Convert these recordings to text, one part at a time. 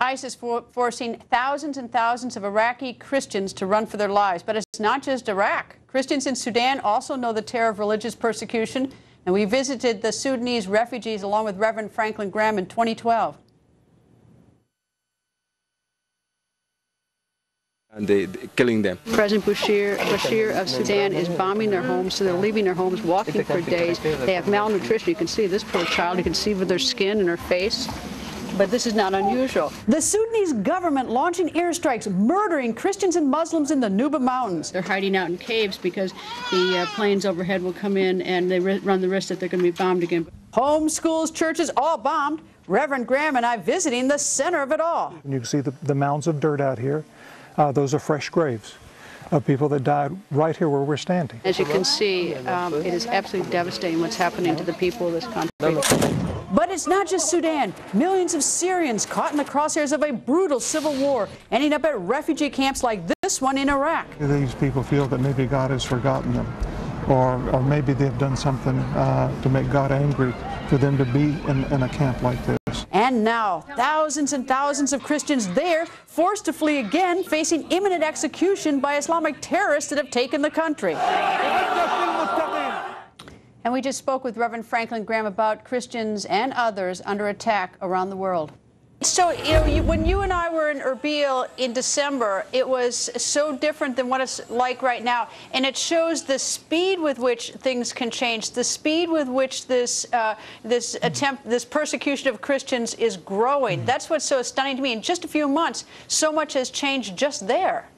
ISIS forcing thousands and thousands of Iraqi Christians to run for their lives. But it's not just Iraq. Christians in Sudan also know the terror of religious persecution, and we visited the Sudanese refugees along with Reverend Franklin Graham in 2012. And they're killing them. President Bashir of Sudan is bombing their homes, so they're leaving their homes, walking for days. They have malnutrition. You can see this poor child. You can see with their skin and her face. But this is not unusual. The Sudanese government launching airstrikes, murdering Christians and Muslims in the Nuba Mountains. They're hiding out in caves because the planes overhead will come in and they run the risk that they're going to be bombed again. Homes, schools, churches, all bombed. Reverend Graham and I visiting the center of it all. You can see the mounds of dirt out here. Those are fresh graves of people that died right here where we're standing. As you can see, it is absolutely devastating what's happening to the people of this country. But it's not just Sudan. Millions of Syrians caught in the crosshairs of a brutal civil war, ending up at refugee camps like this one in Iraq. These people feel that maybe God has forgotten them, or maybe they've done something to make God angry for them to be in a camp like this. And now, thousands and thousands of Christians there forced to flee again, facing imminent execution by Islamic terrorists that have taken the country. And we just spoke with Reverend Franklin Graham about Christians and others under attack around the world. So, when you and I were in Erbil in December, it was so different than what it's like right now. And it shows the speed with which things can change, the speed with which this persecution of Christians is growing. That's what's so stunning to me. In just a few months, so much has changed just there.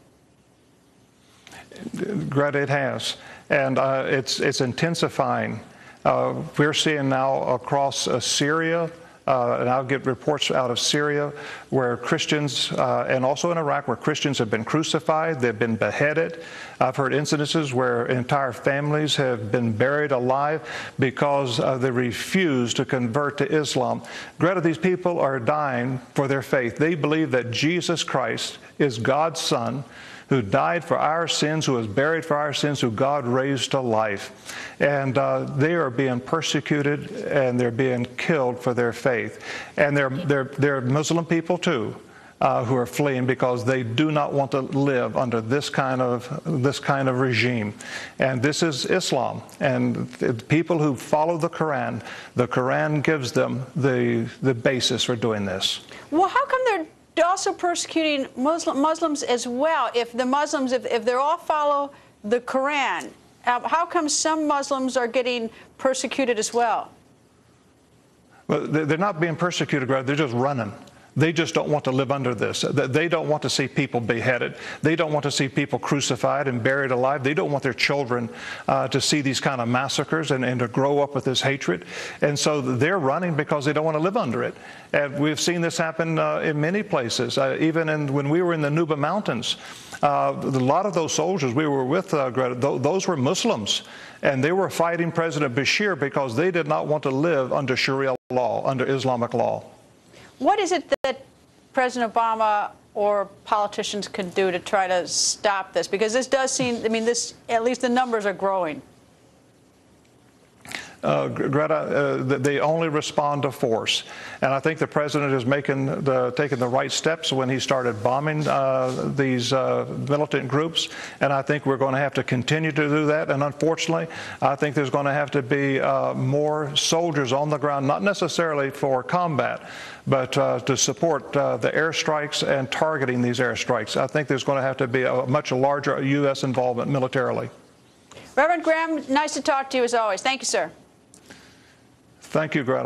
Greta, it has. And it's intensifying. We're seeing now across Syria, and I'll get reports out of Syria where Christians, and also in Iraq, where Christians have been crucified, they've been beheaded. I've heard incidences where entire families have been buried alive because they refuse to convert to Islam. Greta, these people are dying for their faith. They believe that Jesus Christ is God's Son, who died for our sins, who was buried for our sins, who God raised to life. And they are being persecuted and they're being killed for their faith. And they're Muslim people too, who are fleeing because they do not want to live under this kind of regime. And this is Islam. And the people who follow the Quran gives them the basis for doing this. Well, how come they're also persecuting Muslims as well? If the Muslims, if they all follow the Quran, how come some Muslims are getting persecuted as well? Well, they're not being persecuted, they're just running. They just don't want to live under this. They don't want to see people beheaded. They don't want to see people crucified and buried alive. They don't want their children to see these kind of massacres and to grow up with this hatred. And so they're running because they don't want to live under it. And we've seen this happen in many places. Even when we were in the Nuba Mountains, a lot of those soldiers we were with, Greta, those were Muslims. And they were fighting President Bashir because they did not want to live under Sharia law, under Islamic law. What is it that President Obama or politicians can do to try to stop this? Because this does seem, I mean, at least the numbers are growing. Greta, they only respond to force. And I think the president is taking the right steps when he started bombing these militant groups. And I think we're going to have to continue to do that. And unfortunately, I think there's going to have to be more soldiers on the ground, not necessarily for combat, but to support the airstrikes and targeting these airstrikes. I think there's going to have to be a much larger U.S. involvement militarily. Reverend Graham, nice to talk to you as always. Thank you, sir. Thank you, Greta.